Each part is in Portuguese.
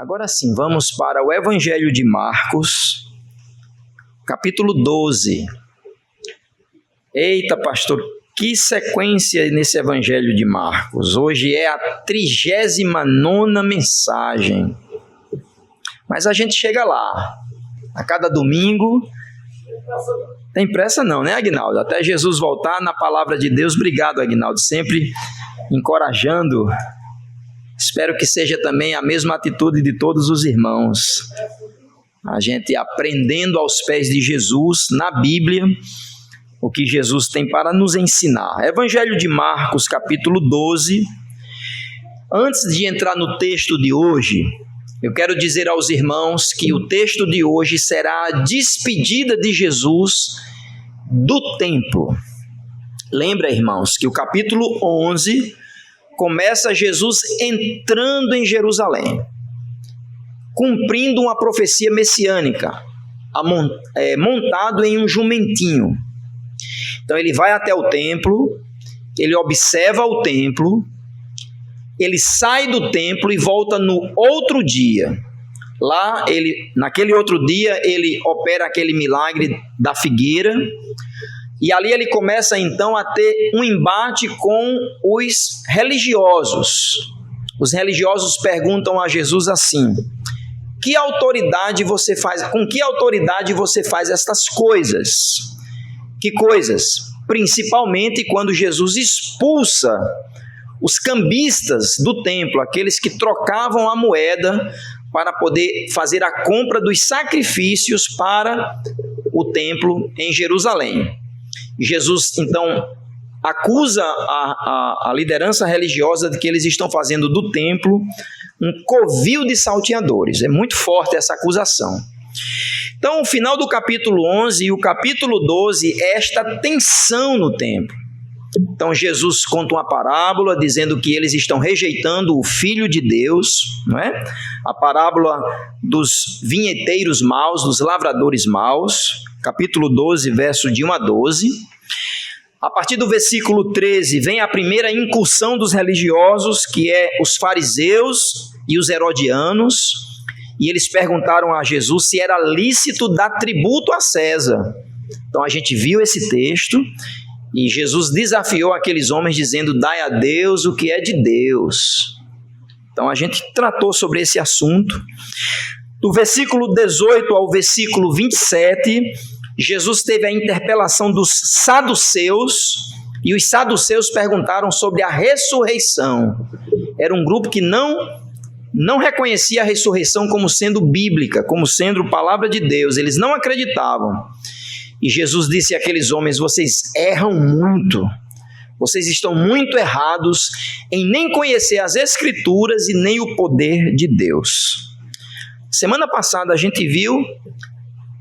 Agora sim, vamos para o Evangelho de Marcos, capítulo 12. Eita, pastor, que sequência nesse Evangelho de Marcos. Hoje é a 39ª mensagem. Mas a gente chega lá, a cada domingo. Tem pressa não, né, Aguinaldo? Até Jesus voltar na palavra de Deus. Obrigado, Aguinaldo, sempre encorajando. Espero que seja também a mesma atitude de todos os irmãos. A gente aprendendo aos pés de Jesus, na Bíblia, o que Jesus tem para nos ensinar. Evangelho de Marcos, capítulo 12. Antes de entrar no texto de hoje, eu quero dizer aos irmãos que o texto de hoje será a despedida de Jesus do templo. Lembra, irmãos, que o capítulo 11 começa Jesus entrando em Jerusalém, cumprindo uma profecia messiânica, montado em um jumentinho. Então ele vai até o templo, ele observa o templo, ele sai do templo e volta no outro dia. Lá, naquele outro dia, ele opera aquele milagre da figueira, e ali ele começa então a ter um embate com os religiosos. Os religiosos perguntam a Jesus assim: com que autoridade você faz estas coisas? Que coisas? Principalmente quando Jesus expulsa os cambistas do templo, aqueles que trocavam a moeda para poder fazer a compra dos sacrifícios para o templo em Jerusalém. Jesus, então, acusa a liderança religiosa de que eles estão fazendo do templo um covil de salteadores. É muito forte essa acusação. Então, o final do capítulo 11 e o capítulo 12 é esta tensão no templo. Então, Jesus conta uma parábola dizendo que eles estão rejeitando o Filho de Deus, não é? A parábola dos vinheteiros maus, dos lavradores maus, capítulo 12, verso de 1 a 12. A partir do versículo 13, vem a primeira incursão dos religiosos, que é os fariseus e os herodianos, e eles perguntaram a Jesus se era lícito dar tributo a César. Então, a gente viu esse texto, e Jesus desafiou aqueles homens dizendo: dai a Deus o que é de Deus. Então a gente tratou sobre esse assunto. Do versículo 18 ao versículo 27, Jesus teve a interpelação dos saduceus, e os saduceus perguntaram sobre a ressurreição. Era um grupo que não reconhecia a ressurreição como sendo bíblica, como sendo palavra de Deus. Eles não acreditavam. E Jesus disse àqueles homens: vocês erram muito, vocês estão muito errados em nem conhecer as Escrituras e nem o poder de Deus. Semana passada a gente viu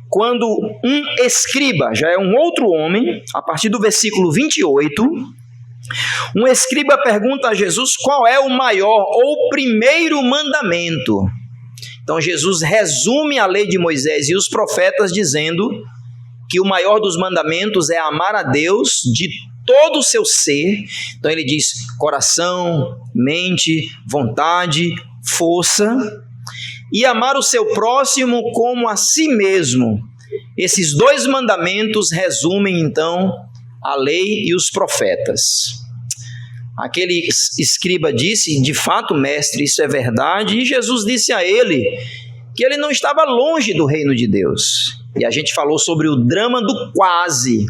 quando um escriba, já é um outro homem, a partir do versículo 28, um escriba pergunta a Jesus qual é o maior ou o primeiro mandamento. Então Jesus resume a lei de Moisés e os profetas dizendo que o maior dos mandamentos é amar a Deus de todo o seu ser. Então ele diz coração, mente, vontade, força, e amar o seu próximo como a si mesmo. Esses dois mandamentos resumem então a lei e os profetas. Aquele escriba disse: de fato, mestre, isso é verdade. E Jesus disse a ele que ele não estava longe do reino de Deus. E a gente falou sobre o drama do quase.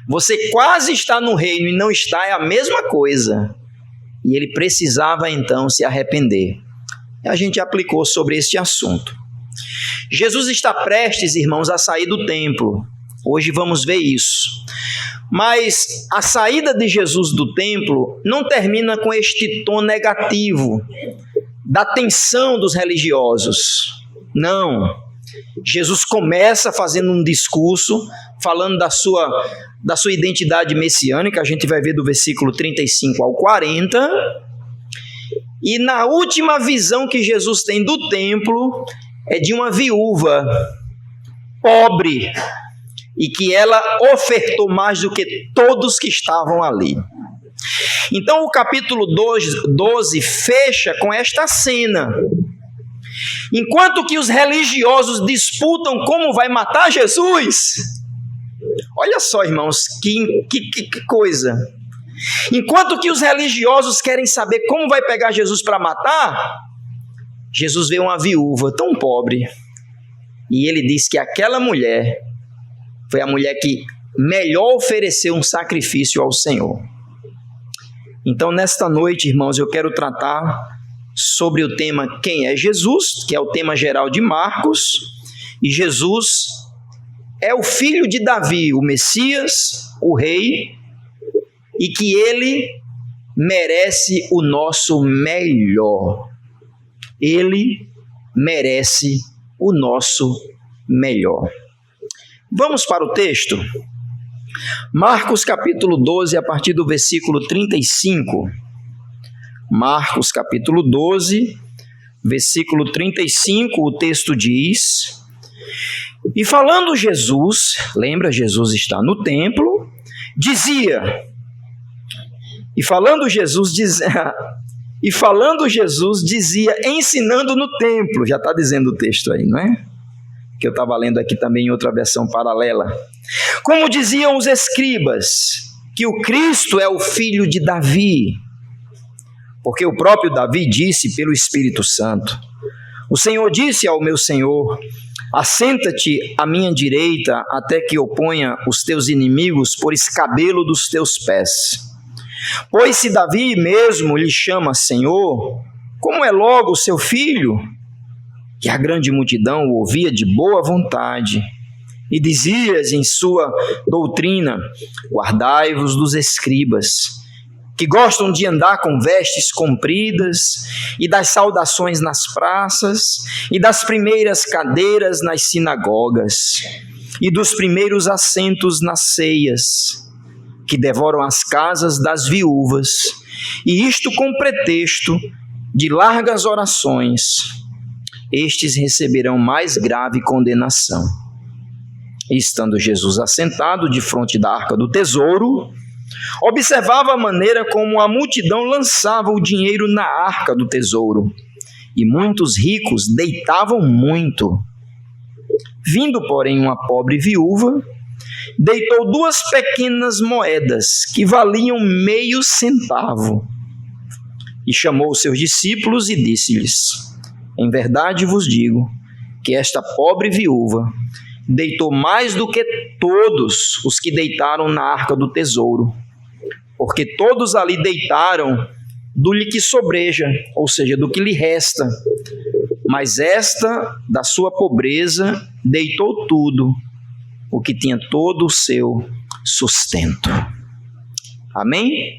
Você quase está no reino e não está, é a mesma coisa. E ele precisava então se arrepender. E a gente aplicou sobre este assunto. Jesus está prestes, irmãos, a sair do templo. Hoje vamos ver isso. Mas a saída de Jesus do templo não termina com este tom negativo da tensão dos religiosos. Não. Jesus começa fazendo um discurso, falando da sua identidade messiânica. A gente vai ver do versículo 35 ao 40. E na última visão que Jesus tem do templo, é de uma viúva pobre, e que ela ofertou mais do que todos que estavam ali. Então o capítulo 12 fecha com esta cena. Enquanto que os religiosos disputam como vai matar Jesus, olha só, irmãos, que coisa. Enquanto que os religiosos querem saber como vai pegar Jesus para matar, Jesus vê uma viúva tão pobre, e ele diz que aquela mulher foi a mulher que melhor ofereceu um sacrifício ao Senhor. Então, nesta noite, irmãos, eu quero tratar sobre o tema quem é Jesus, que é o tema geral de Marcos, e Jesus é o filho de Davi, o Messias, o rei, e que ele merece o nosso melhor. Ele merece o nosso melhor. Vamos para o texto? Marcos capítulo 12, a partir do versículo 35. Marcos capítulo 12, versículo 35, o texto diz: E falando Jesus, lembra, Jesus está no templo, dizia, ensinando no templo, já está dizendo o texto aí, não é? Que eu estava lendo aqui também em outra versão paralela. Como diziam os escribas, que o Cristo é o filho de Davi, porque o próprio Davi disse pelo Espírito Santo: O Senhor disse ao meu Senhor: Assenta-te à minha direita, até que eu ponha os teus inimigos por escabelo dos teus pés. Pois se Davi mesmo lhe chama Senhor, como é logo seu filho? Que a grande multidão o ouvia de boa vontade, e dizias em sua doutrina: Guardai-vos dos escribas, que gostam de andar com vestes compridas, e das saudações nas praças, e das primeiras cadeiras nas sinagogas, e dos primeiros assentos nas ceias, que devoram as casas das viúvas, e isto com pretexto de largas orações. Estes receberão mais grave condenação. E estando Jesus assentado defronte da arca do tesouro, observava a maneira como a multidão lançava o dinheiro na arca do tesouro, e muitos ricos deitavam muito. Vindo, porém, uma pobre viúva, deitou 2 pequenas moedas, que valiam meio centavo. E chamou os seus discípulos e disse-lhes: Em verdade vos digo, que esta pobre viúva deitou mais do que todos os que deitaram na arca do tesouro, porque todos ali deitaram do que sobreja, ou seja, do que lhe resta, mas esta, da sua pobreza, deitou tudo, o que tinha todo o seu sustento. Amém?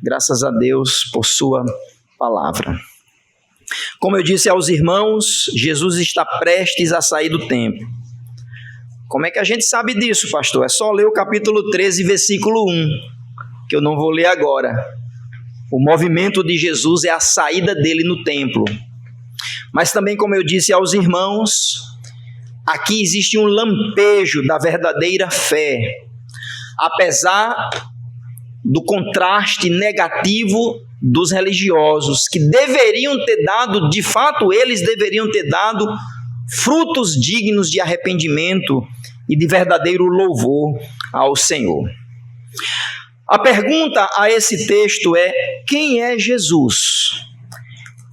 Graças a Deus por sua palavra. Como eu disse aos irmãos, Jesus está prestes a sair do templo. Como é que a gente sabe disso, pastor? É só ler o capítulo 13, versículo 1, que eu não vou ler agora. O movimento de Jesus é a saída dele no templo. Mas também, como eu disse aos irmãos, aqui existe um lampejo da verdadeira fé, apesar do contraste negativo dos religiosos, que deveriam ter dado, de fato eles deveriam ter dado frutos dignos de arrependimento e de verdadeiro louvor ao Senhor. A pergunta a esse texto é: quem é Jesus?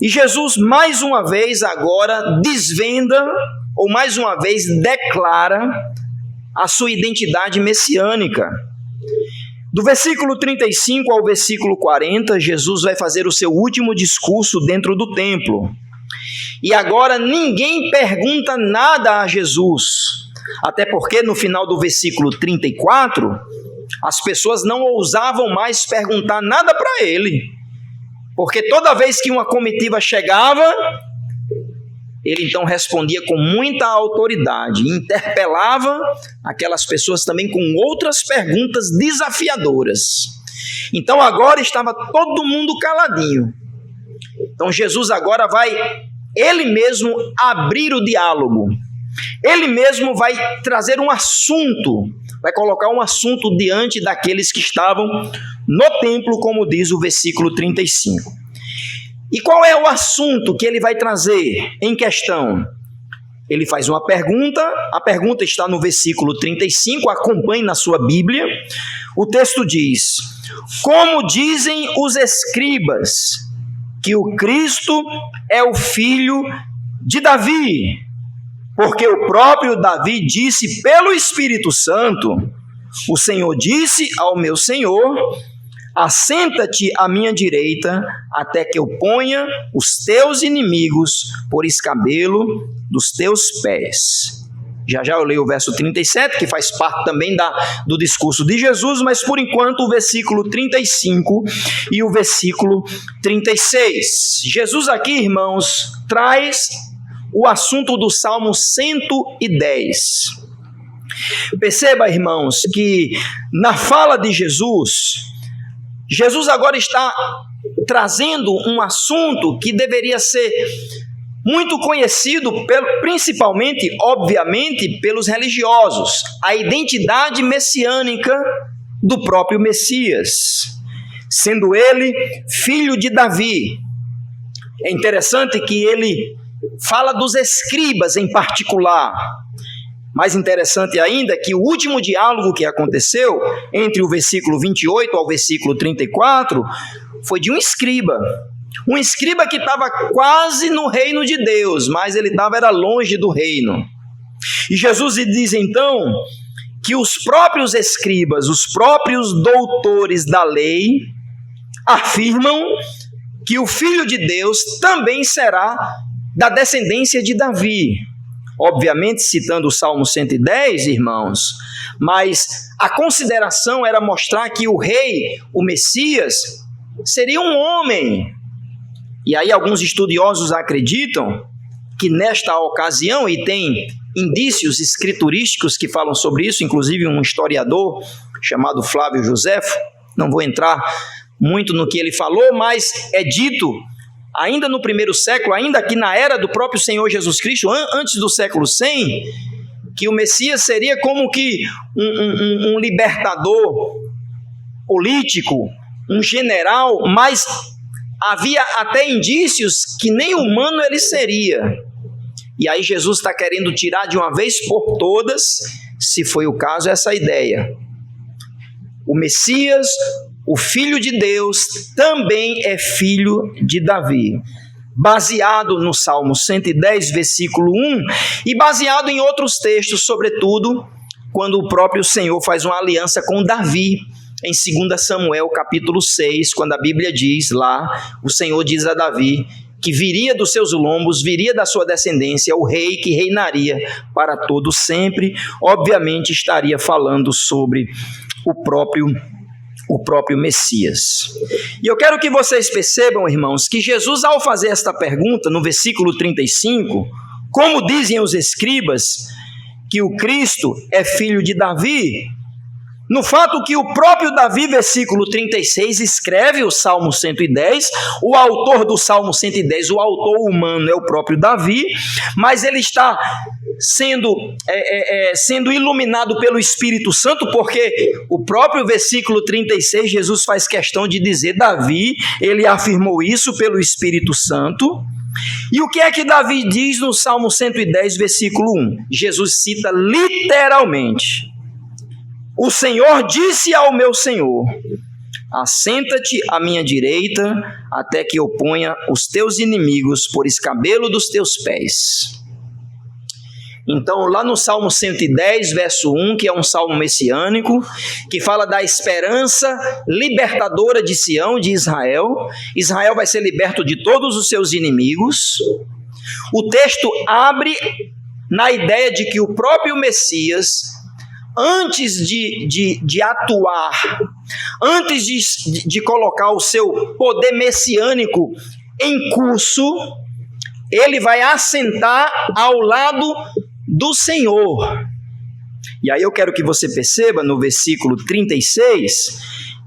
E Jesus mais uma vez agora desvenda, ou mais uma vez declara a sua identidade messiânica. Do versículo 35 ao versículo 40, Jesus vai fazer o seu último discurso dentro do templo. E agora ninguém pergunta nada a Jesus, até porque no final do versículo 34, as pessoas não ousavam mais perguntar nada para ele, porque toda vez que uma comitiva chegava, ele então respondia com muita autoridade, interpelava aquelas pessoas também com outras perguntas desafiadoras. Então agora estava todo mundo caladinho. Então Jesus agora vai, ele mesmo, abrir o diálogo. Ele mesmo vai trazer um assunto, vai colocar um assunto diante daqueles que estavam no templo, como diz o versículo 35. E qual é o assunto que ele vai trazer em questão? Ele faz uma pergunta, a pergunta está no versículo 35, acompanhe na sua Bíblia. O texto diz: como dizem os escribas que o Cristo é o filho de Davi? Porque o próprio Davi disse pelo Espírito Santo: o Senhor disse ao meu Senhor: assenta-te à minha direita, até que eu ponha os teus inimigos por escabelo dos teus pés. Já eu leio o verso 37, que faz parte também do discurso de Jesus, mas por enquanto o versículo 35 e o versículo 36. Jesus aqui, irmãos, traz o assunto do Salmo 110. Perceba, irmãos, que na fala de Jesus agora está trazendo um assunto que deveria ser muito conhecido, principalmente, obviamente, pelos religiosos: a identidade messiânica do próprio Messias, sendo ele filho de Davi. É interessante que ele fala dos escribas em particular. Mais interessante ainda é que o último diálogo que aconteceu entre o versículo 28 ao versículo 34 foi de um escriba que estava quase no reino de Deus, mas ele era longe do reino. E Jesus diz então que os próprios escribas, os próprios doutores da lei, afirmam que o Filho de Deus também será da descendência de Davi. Obviamente citando o Salmo 110, irmãos, mas a consideração era mostrar que o rei, o Messias, seria um homem. E aí alguns estudiosos acreditam que nesta ocasião, e tem indícios escriturísticos que falam sobre isso, inclusive um historiador chamado Flávio Joséfo, não vou entrar muito no que ele falou, mas é dito ainda no primeiro século, ainda aqui na era do próprio Senhor Jesus Cristo, antes do século 100, que o Messias seria como que um libertador político, um general, mas havia até indícios que nem humano ele seria. E aí Jesus está querendo tirar de uma vez por todas, se foi o caso, essa ideia. O Messias, o Filho de Deus, também é filho de Davi, baseado no Salmo 110, versículo 1, e baseado em outros textos, sobretudo quando o próprio Senhor faz uma aliança com Davi, em 2 Samuel capítulo 6, quando a Bíblia diz lá, o Senhor diz a Davi que viria dos seus lombos, viria da sua descendência, o rei que reinaria para todo sempre. Obviamente estaria falando sobre o próprio Messias. E eu quero que vocês percebam, irmãos, que Jesus, ao fazer esta pergunta, no versículo 35, como dizem os escribas, que o Cristo é filho de Davi, no fato que o próprio Davi, versículo 36, escreve o Salmo 110, o autor do Salmo 110, o autor humano é o próprio Davi, mas ele está sendo iluminado pelo Espírito Santo, porque o próprio versículo 36, Jesus faz questão de dizer: Davi, ele afirmou isso pelo Espírito Santo. E o que é que Davi diz no Salmo 110, versículo 1? Jesus cita literalmente: o Senhor disse ao meu Senhor: assenta-te à minha direita, até que eu ponha os teus inimigos por escabelo dos teus pés. Então, lá no Salmo 110, verso 1, que é um salmo messiânico, que fala da esperança libertadora de Sião, de Israel. Israel vai ser liberto de todos os seus inimigos. O texto abre na ideia de que o próprio Messias, antes de atuar, antes de colocar o seu poder messiânico em curso, ele vai assentar ao lado do Senhor. E aí eu quero que você perceba no versículo 36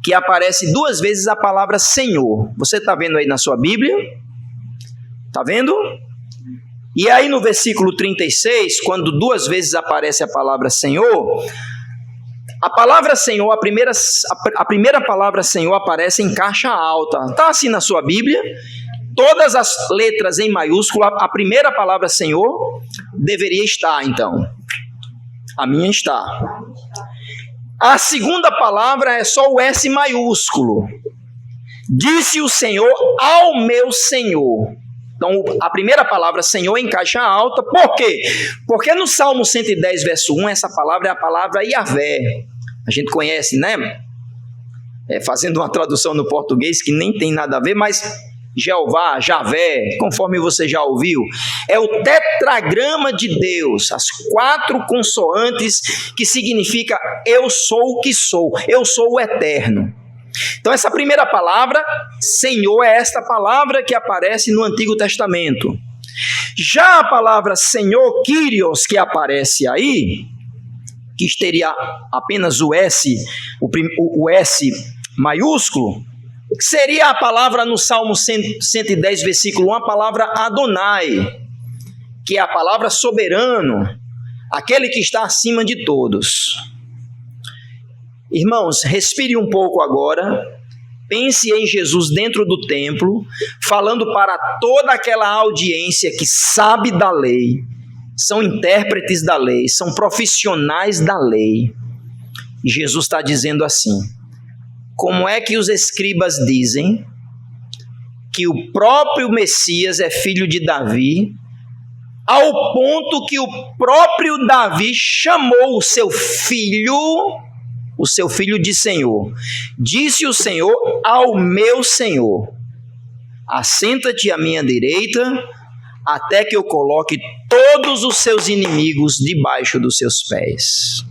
que aparece 2 vezes a palavra Senhor. Você está vendo aí na sua Bíblia? Está vendo? E aí no versículo 36, quando 2 vezes aparece a palavra Senhor, a palavra Senhor, a primeira palavra Senhor aparece em caixa alta. Está assim na sua Bíblia? todas as letras em maiúsculo, a primeira palavra Senhor deveria estar, então. A minha está. A segunda palavra é só o S maiúsculo. Disse o Senhor ao meu Senhor. Então, a primeira palavra Senhor em caixa alta. Por quê? Porque no Salmo 110, verso 1, essa palavra é a palavra Yahvé. A gente conhece, né? Fazendo uma tradução no português que nem tem nada a ver, mas Jeová, Javé, conforme você já ouviu, é o tetragrama de Deus, as 4 consoantes que significa eu sou o que sou, eu sou o eterno. Então essa primeira palavra, Senhor, é esta palavra que aparece no Antigo Testamento. Já a palavra Senhor, Kyrios, que aparece aí, que teria apenas o S, o S maiúsculo, seria a palavra no Salmo 110, versículo 1, a palavra Adonai, que é a palavra soberano, aquele que está acima de todos. Irmãos, respire um pouco agora, pense em Jesus dentro do templo, falando para toda aquela audiência que sabe da lei, são intérpretes da lei, são profissionais da lei. E Jesus está dizendo assim: como é que os escribas dizem que o próprio Messias é filho de Davi, ao ponto que o próprio Davi chamou o seu filho de Senhor. Disse o Senhor ao meu Senhor: assenta-te à minha direita, até que eu coloque todos os seus inimigos debaixo dos seus pés.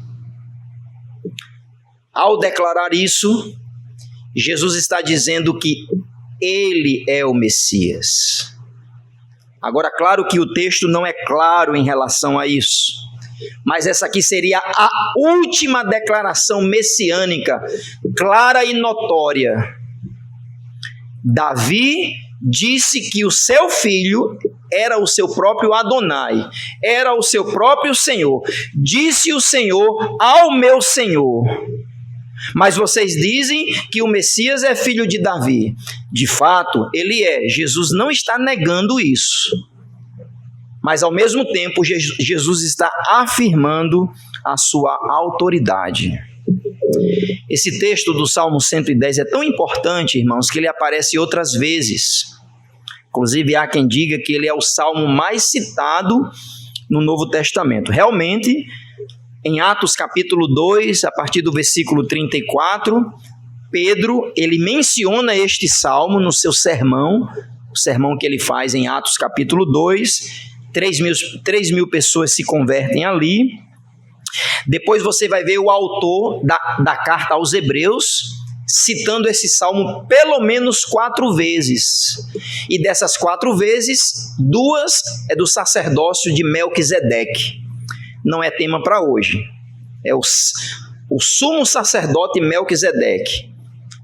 Ao declarar isso, Jesus está dizendo que ele é o Messias. Agora, claro que o texto não é claro em relação a isso, mas essa aqui seria a última declaração messiânica, clara e notória. Davi disse que o seu filho era o seu próprio Adonai, era o seu próprio Senhor. Disse o Senhor ao meu Senhor. Mas vocês dizem que o Messias é filho de Davi. De fato, ele é. Jesus não está negando isso. Mas ao mesmo tempo, Jesus está afirmando a sua autoridade. Esse texto do Salmo 110 é tão importante, irmãos, que ele aparece outras vezes. Inclusive, há quem diga que ele é o salmo mais citado no Novo Testamento. Realmente, em Atos capítulo 2, a partir do versículo 34, Pedro, ele menciona este salmo no seu sermão, o sermão que ele faz em Atos capítulo 2, 3 mil pessoas se convertem ali. Depois você vai ver o autor da carta aos Hebreus citando esse salmo pelo menos 4 vezes. E dessas 4 vezes, 2 é do sacerdócio de Melquisedeque. Não é tema para hoje. É o sumo sacerdote Melquisedeque.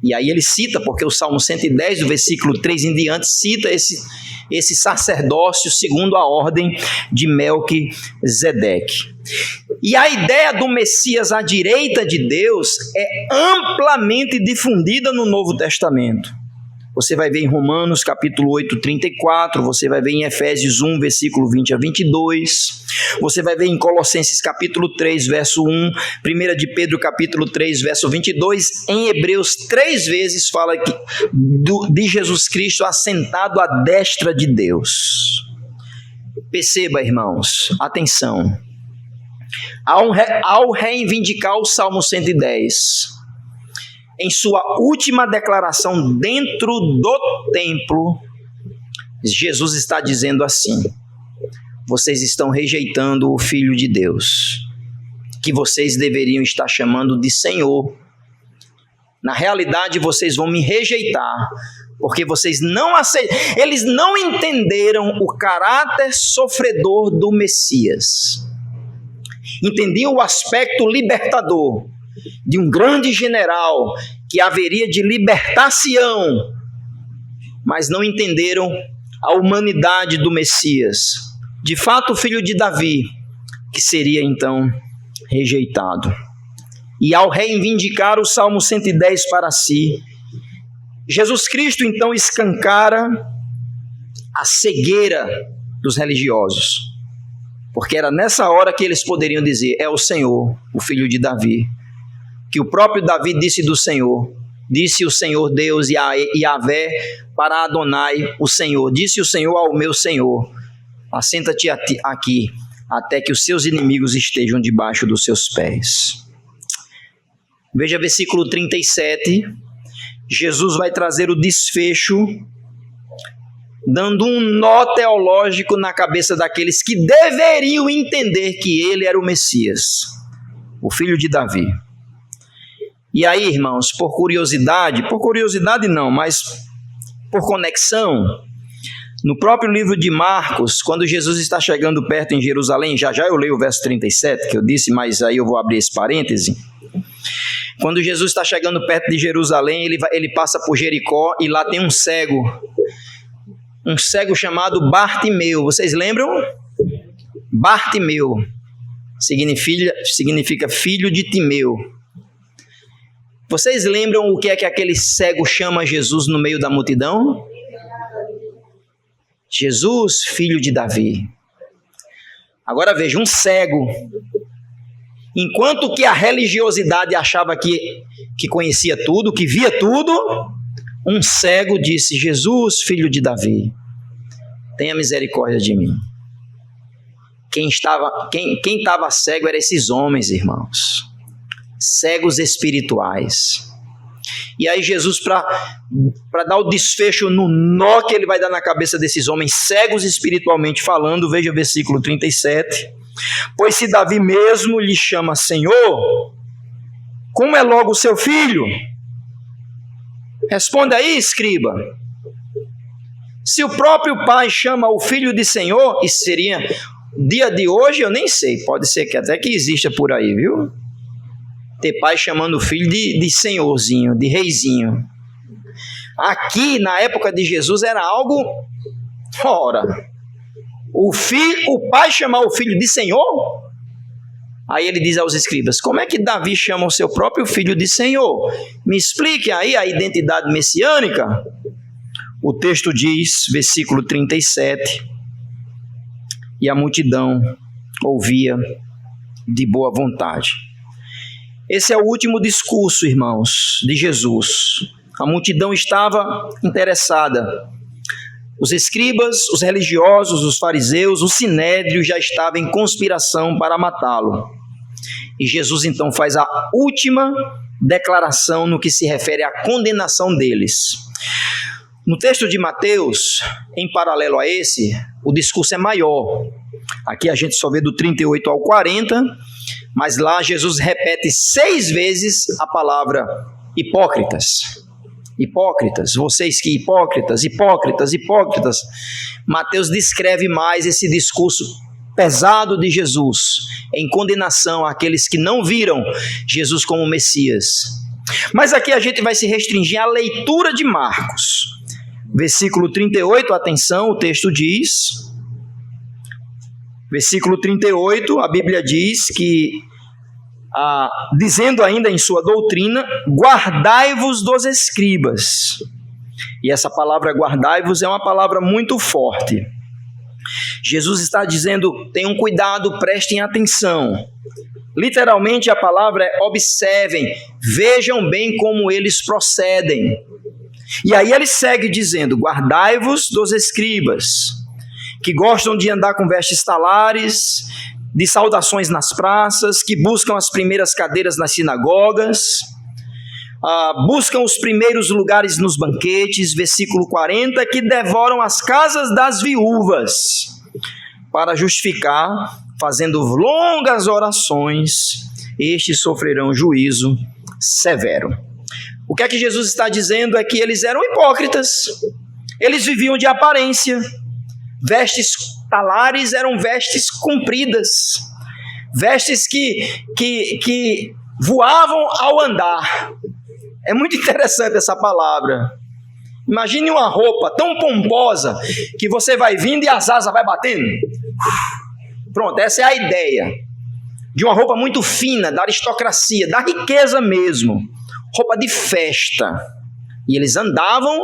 E aí ele cita, porque o Salmo 110, do versículo 3 em diante, cita esse sacerdócio segundo a ordem de Melquisedeque. E a ideia do Messias à direita de Deus é amplamente difundida no Novo Testamento. Você vai ver em Romanos capítulo 8, 34, você vai ver em Efésios 1, versículo 20 a 22, você vai ver em Colossenses capítulo 3, verso 1, 1 de Pedro capítulo 3, verso 22, em Hebreus 3 vezes fala de Jesus Cristo assentado à destra de Deus. Perceba, irmãos, atenção, ao reivindicar o Salmo 110, em sua última declaração dentro do templo, Jesus está dizendo assim: vocês estão rejeitando o Filho de Deus, que vocês deveriam estar chamando de Senhor. Na realidade, vocês vão me rejeitar, porque vocês não aceitam, eles não entenderam o caráter sofredor do Messias. Entendiam o aspecto libertador de um grande general que haveria de libertar Sião, mas não entenderam a humanidade do Messias, de fato o filho de Davi, que seria então rejeitado. E ao reivindicar o Salmo 110 para si, Jesus Cristo então escancara a cegueira dos religiosos. Porque era nessa hora que eles poderiam dizer: é o Senhor, o filho de Davi. Que o próprio Davi disse do Senhor. Disse o Senhor Deus e Yahvé para Adonai, o Senhor. Disse o Senhor ao meu Senhor: assenta-te aqui, até que os seus inimigos estejam debaixo dos seus pés. Veja versículo 37. Jesus vai trazer o desfecho, dando um nó teológico na cabeça daqueles que deveriam entender que ele era o Messias, o filho de Davi. E aí, irmãos, por curiosidade não, mas por conexão, no próprio livro de Marcos, quando Jesus está chegando perto em Jerusalém, já eu leio o verso 37, que eu disse, mas aí eu vou abrir esse parêntese. Quando Jesus está chegando perto de Jerusalém, ele passa por Jericó e lá tem um cego chamado Bartimeu. Vocês lembram? Bartimeu significa filho de Timeu. Vocês lembram o que é que aquele cego chama Jesus no meio da multidão? Jesus, filho de Davi. Agora veja, um cego. Enquanto que a religiosidade achava que conhecia tudo, que via tudo, um cego disse: Jesus, filho de Davi, tenha misericórdia de mim. Quem estava cego eram esses homens, irmãos, cegos espirituais. E aí Jesus, para dar o desfecho no nó que ele vai dar na cabeça desses homens cegos espiritualmente falando, veja o versículo 37. Pois se Davi mesmo lhe chama Senhor, como é logo o seu filho? Responda aí, escriba. Se o próprio pai chama o filho de Senhor, isso seria dia de hoje, eu nem sei, pode ser que até que exista por aí, viu? Ter pai chamando o filho de senhorzinho, de reizinho. Aqui, na época de Jesus, era algo fora. O pai chamar o filho de Senhor? Aí ele diz aos escribas: como é que Davi chama o seu próprio filho de Senhor? Me explique aí a identidade messiânica. O texto diz, versículo 37, e a multidão ouvia de boa vontade. Esse é o último discurso, irmãos, de Jesus. A multidão estava interessada. Os escribas, os religiosos, os fariseus, o sinédrio já estavam em conspiração para matá-lo. E Jesus então faz a última declaração no que se refere à condenação deles. No texto de Mateus, em paralelo a esse, o discurso é maior. Aqui a gente só vê do 38 ao 40, mas lá Jesus repete 6 vezes a palavra hipócritas. Hipócritas, vocês que hipócritas. Mateus descreve mais esse discurso pesado de Jesus, em condenação àqueles que não viram Jesus como Messias. Mas aqui a gente vai se restringir à leitura de Marcos. Versículo 38, atenção, o texto diz... Versículo 38, a Bíblia diz que... dizendo ainda em sua doutrina: guardai-vos dos escribas. E essa palavra guardai-vos é uma palavra muito forte. Jesus está dizendo: tenham cuidado, prestem atenção. Literalmente a palavra é observem, vejam bem como eles procedem. E aí ele segue dizendo: guardai-vos dos escribas, que gostam de andar com vestes talares, de saudações nas praças, que buscam as primeiras cadeiras nas sinagogas, buscam os primeiros lugares nos banquetes, versículo 40, que devoram as casas das viúvas, para justificar, fazendo longas orações, estes sofrerão juízo severo. O que é que Jesus está dizendo é que eles eram hipócritas, eles viviam de aparência, vestes talares eram vestes compridas, vestes que voavam ao andar. É muito interessante essa palavra. Imagine uma roupa tão pomposa que você vai vindo e as asas vai batendo. Pronto, essa é a ideia de uma roupa muito fina, da aristocracia, da riqueza mesmo, roupa de festa. E eles andavam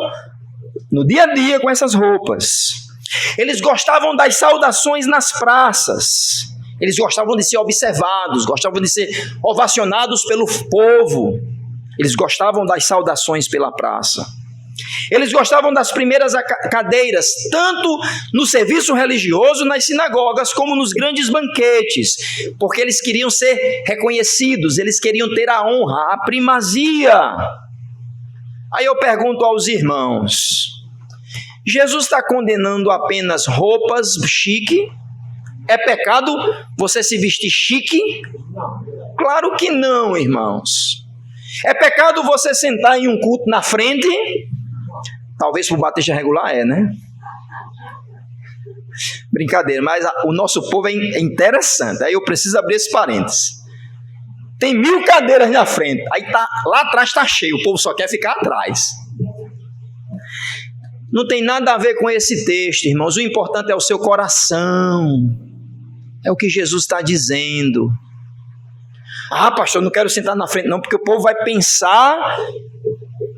no dia a dia com essas roupas. Eles gostavam das saudações nas praças. Eles gostavam de ser observados, gostavam de ser ovacionados pelo povo. Eles gostavam das saudações pela praça. Eles gostavam das primeiras cadeiras, tanto no serviço religioso, nas sinagogas, como nos grandes banquetes, porque eles queriam ser reconhecidos, eles queriam ter a honra, a primazia. Aí eu pergunto aos irmãos, Jesus está condenando apenas roupas chique? É pecado você se vestir chique? Claro que não, irmãos. É pecado você sentar em um culto na frente? Talvez para o batista regular né? Brincadeira, mas o nosso povo é interessante. Aí eu preciso abrir esse parênteses. Tem 1000 cadeiras na frente. Aí lá atrás está cheio, o povo só quer ficar atrás. Não tem nada a ver com esse texto, irmãos. O importante é o seu coração. É o que Jesus está dizendo. Ah, pastor, não quero sentar na frente não, porque o povo vai pensar...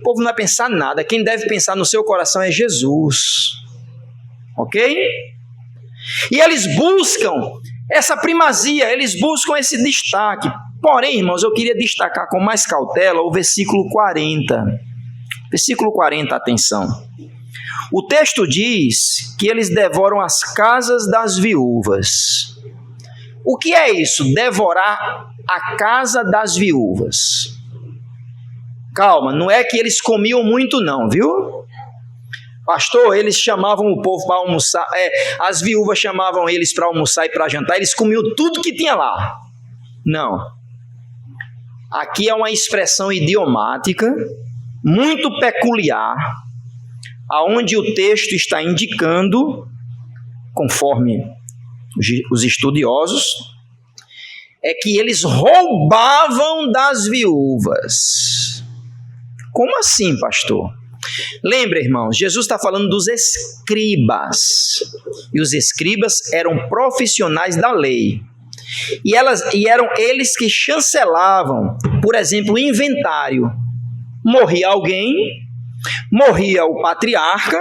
O povo não vai pensar nada. Quem deve pensar no seu coração é Jesus. Ok? E eles buscam essa primazia, eles buscam esse destaque. Porém, irmãos, eu queria destacar com mais cautela o versículo 40. Versículo 40, atenção. O texto diz que eles devoram as casas das viúvas. O que é isso? Devorar a casa das viúvas. Calma, não é que eles comiam muito não, viu? Pastor, eles chamavam o povo para almoçar, as viúvas chamavam eles para almoçar e para jantar, eles comiam tudo que tinha lá. Não. Aqui é uma expressão idiomática, muito peculiar, aonde o texto está indicando, conforme os estudiosos, é que eles roubavam das viúvas. Como assim, pastor? Lembra, irmãos, Jesus está falando dos escribas. E os escribas eram profissionais da lei. E eram eles que chancelavam, por exemplo, o inventário. Morria alguém, morria o patriarca.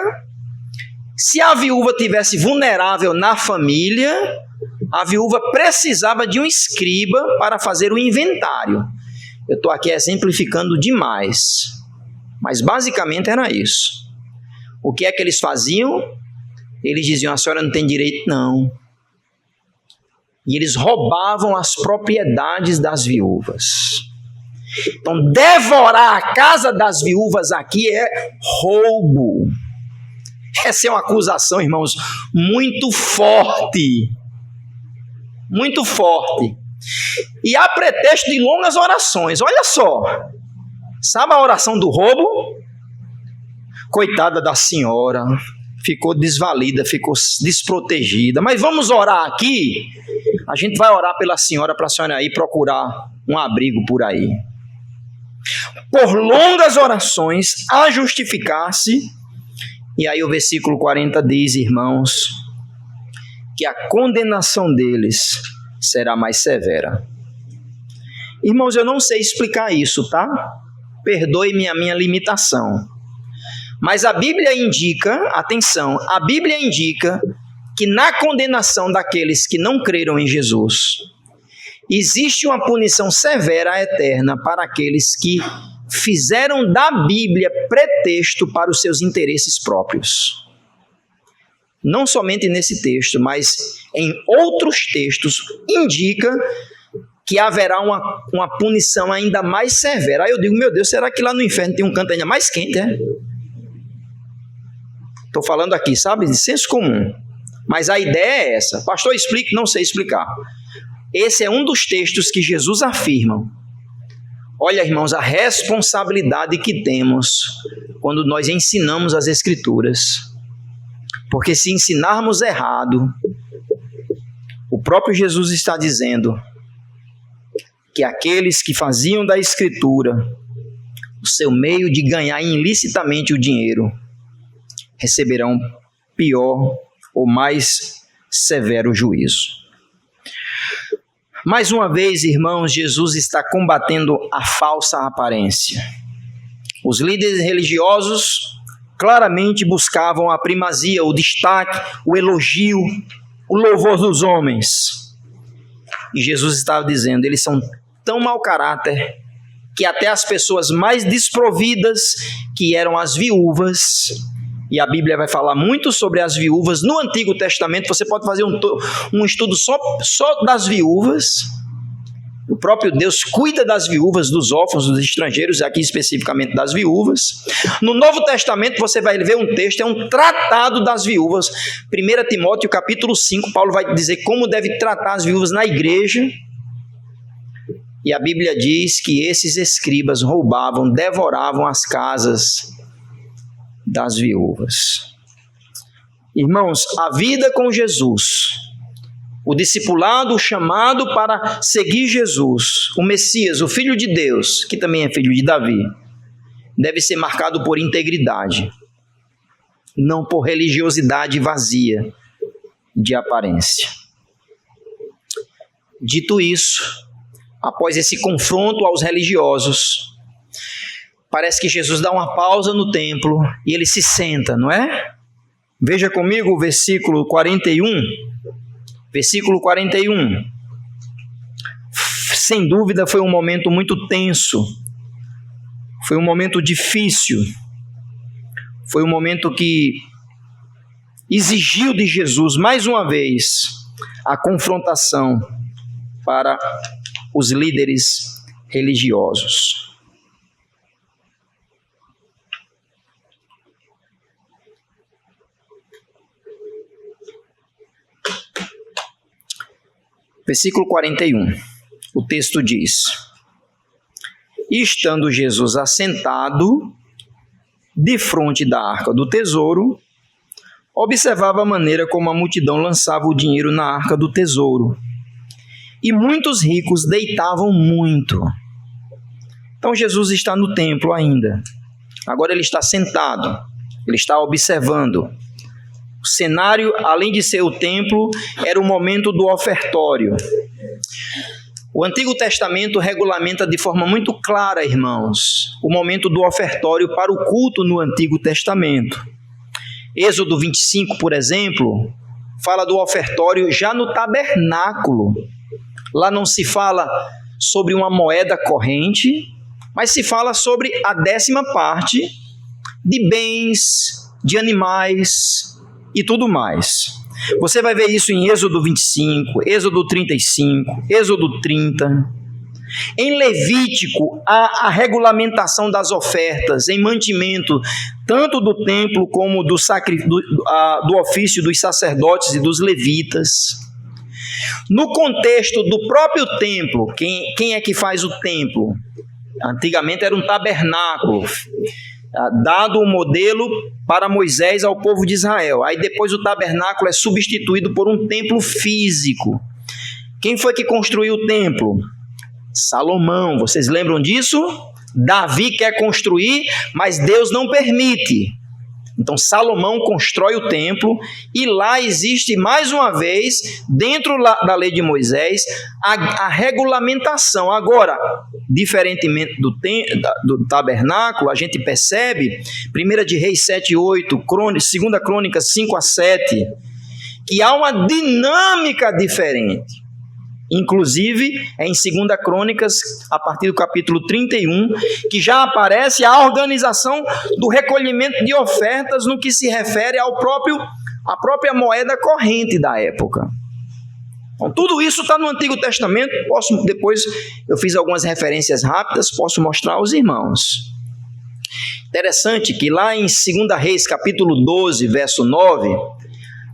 Se a viúva tivesse vulnerável na família, a viúva precisava de um escriba para fazer o inventário. Eu estou aqui exemplificando demais. Mas basicamente era isso. O que é que eles faziam? Eles diziam, a senhora não tem direito não. E eles roubavam as propriedades das viúvas. Então, devorar a casa das viúvas aqui é roubo. Essa é uma acusação, irmãos, muito forte. Muito forte. E há pretexto de longas orações. Olha só. Sabe a oração do roubo? Coitada da senhora, ficou desvalida, ficou desprotegida. Mas vamos orar aqui. A gente vai orar pela senhora para a senhora ir procurar um abrigo por aí. Por longas orações, a justificar-se. E aí o versículo 40 diz, irmãos, que a condenação deles será mais severa. Irmãos, eu não sei explicar isso, tá? Perdoe-me a minha limitação. Mas a Bíblia indica, atenção, a Bíblia indica que na condenação daqueles que não creram em Jesus, existe uma punição severa eterna para aqueles que fizeram da Bíblia pretexto para os seus interesses próprios. Não somente nesse texto, mas em outros textos, indica que haverá uma punição ainda mais severa. Aí eu digo, meu Deus, será que lá no inferno tem um canto ainda mais quente, Estou falando aqui, sabe, de senso comum. Mas a ideia é essa. Pastor, explique, não sei explicar. Esse é um dos textos que Jesus afirma. Olha, irmãos, a responsabilidade que temos quando nós ensinamos as Escrituras. Porque se ensinarmos errado, o próprio Jesus está dizendo que aqueles que faziam da Escritura o seu meio de ganhar ilicitamente o dinheiro receberão pior ou mais severo juízo. Mais uma vez, irmãos, Jesus está combatendo a falsa aparência. Os líderes religiosos claramente buscavam a primazia, o destaque, o elogio, o louvor dos homens. E Jesus estava dizendo, eles são tão mau caráter que até as pessoas mais desprovidas, que eram as viúvas, e a Bíblia vai falar muito sobre as viúvas no Antigo Testamento, você pode fazer um estudo só das viúvas. O próprio Deus cuida das viúvas, dos órfãos, dos estrangeiros, aqui especificamente das viúvas. No Novo Testamento você vai ver um texto, é um tratado das viúvas. 1 Timóteo capítulo 5, Paulo vai dizer como deve tratar as viúvas na igreja. E a Bíblia diz que esses escribas roubavam, devoravam as casas das viúvas. Irmãos, a vida com Jesus, o discipulado, o chamado para seguir Jesus, o Messias, o Filho de Deus, que também é filho de Davi, deve ser marcado por integridade, não por religiosidade vazia de aparência. Dito isso, após esse confronto aos religiosos, parece que Jesus dá uma pausa no templo e ele se senta, não é? Veja comigo o versículo 41. Versículo 41. Sem dúvida foi um momento muito tenso, foi um momento difícil, foi um momento que exigiu de Jesus, mais uma vez, a confrontação para os líderes religiosos. Versículo 41, o texto diz: E estando Jesus assentado defronte da arca do tesouro, observava a maneira como a multidão lançava o dinheiro na arca do tesouro. E muitos ricos deitavam muito. Então Jesus está no templo ainda. Agora ele está sentado, ele está observando. O cenário, além de ser o templo, era o momento do ofertório. O Antigo Testamento regulamenta de forma muito clara, irmãos, o momento do ofertório para o culto no Antigo Testamento. Êxodo 25, por exemplo, fala do ofertório já no tabernáculo. Lá não se fala sobre uma moeda corrente, mas se fala sobre a 10ª parte de bens, de animais e tudo mais. Você vai ver isso em Êxodo 25, Êxodo 35, Êxodo 30. Em Levítico, há a regulamentação das ofertas em mantimento, tanto do templo como do ofício dos sacerdotes e dos levitas. No contexto do próprio templo, quem é que faz o templo? Antigamente era um tabernáculo, dado o modelo para Moisés ao povo de Israel. Aí depois o tabernáculo é substituído por um templo físico. Quem foi que construiu o templo? Salomão. Vocês lembram disso? Davi quer construir, mas Deus não permite. Então Salomão constrói o templo e lá existe mais uma vez, dentro da lei de Moisés, a regulamentação. Agora, diferentemente do tabernáculo, a gente percebe, 1 de Reis 7:8, 2 Crônicas 5-7, que há uma dinâmica diferente. Inclusive, é em 2 Crônicas, a partir do capítulo 31, que já aparece a organização do recolhimento de ofertas no que se refere à própria moeda corrente da época. Então, tudo isso está no Antigo Testamento. Depois eu fiz algumas referências rápidas, posso mostrar aos irmãos. Interessante que lá em 2 Reis, capítulo 12, verso 9,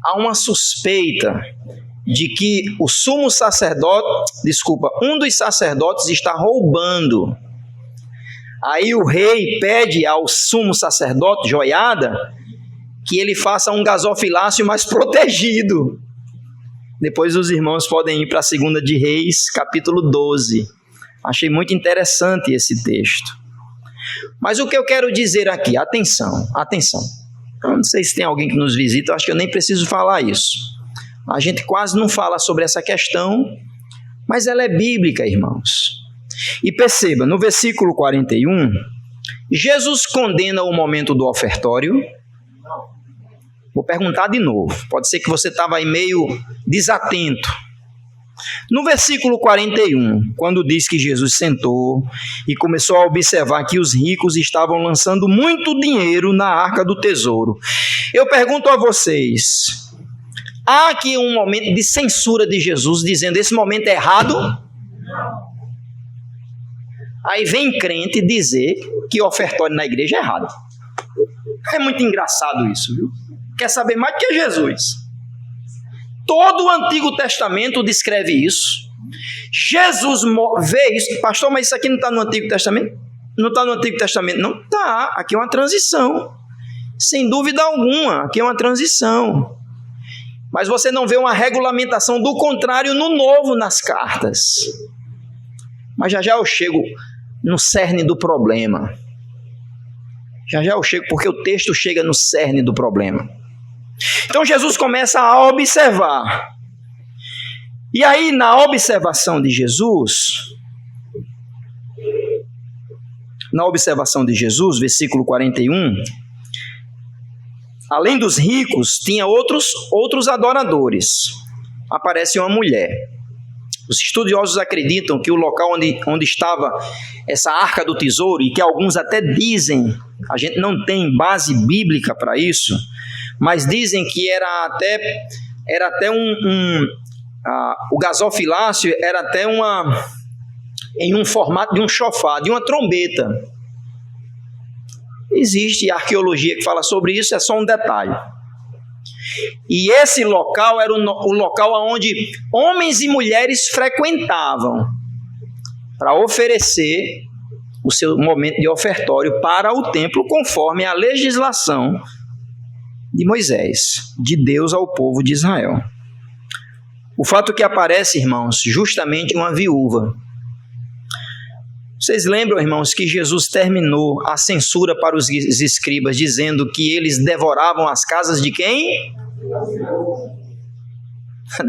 há uma suspeita de que um dos sacerdotes está roubando. Aí o rei pede ao sumo sacerdote, Joiada, que ele faça um gasofilácio mais protegido. Depois os irmãos podem ir para a 2 de Reis, capítulo 12. Achei muito interessante esse texto. Mas o que eu quero dizer aqui, atenção. Eu não sei se tem alguém que nos visita, eu acho que eu nem preciso falar isso. A gente quase não fala sobre essa questão, mas ela é bíblica, irmãos. E perceba, no versículo 41, Jesus condena o momento do ofertório Vou perguntar de novo. Pode ser que você estava aí meio desatento. No versículo 41, quando diz que Jesus sentou e começou a observar que os ricos estavam lançando muito dinheiro na arca do tesouro, eu pergunto a vocês, há aqui um momento de censura de Jesus, dizendo esse momento é errado? Aí vem crente dizer que o ofertório na igreja é errado. É muito engraçado isso, viu? Quer saber mais do que Jesus? Todo o Antigo Testamento descreve isso. Jesus vê isso. Pastor, mas isso aqui não está no Antigo Testamento? Não está no Antigo Testamento? Não está. Aqui é uma transição. Sem dúvida alguma, aqui é uma transição. Mas você não vê uma regulamentação do contrário no Novo nas cartas. Mas já eu chego no cerne do problema. Já eu chego, porque o texto chega no cerne do problema. Então Jesus começa a observar. E aí, na observação de Jesus, versículo 41, além dos ricos, tinha outros adoradores. Aparece uma mulher. Os estudiosos acreditam que o local onde estava essa arca do tesouro, e que alguns até dizem, a gente não tem base bíblica para isso, mas dizem que era até o gasofilácio era até em um formato de um chofar, de uma trombeta. Existe arqueologia que fala sobre isso, é só um detalhe. E esse local era o local onde homens e mulheres frequentavam para oferecer o seu momento de ofertório para o templo, conforme a legislação de Moisés, de Deus ao povo de Israel. O fato que aparece, irmãos, justamente uma viúva. Vocês lembram, irmãos, que Jesus terminou a censura para os escribas, dizendo que eles devoravam as casas de quem?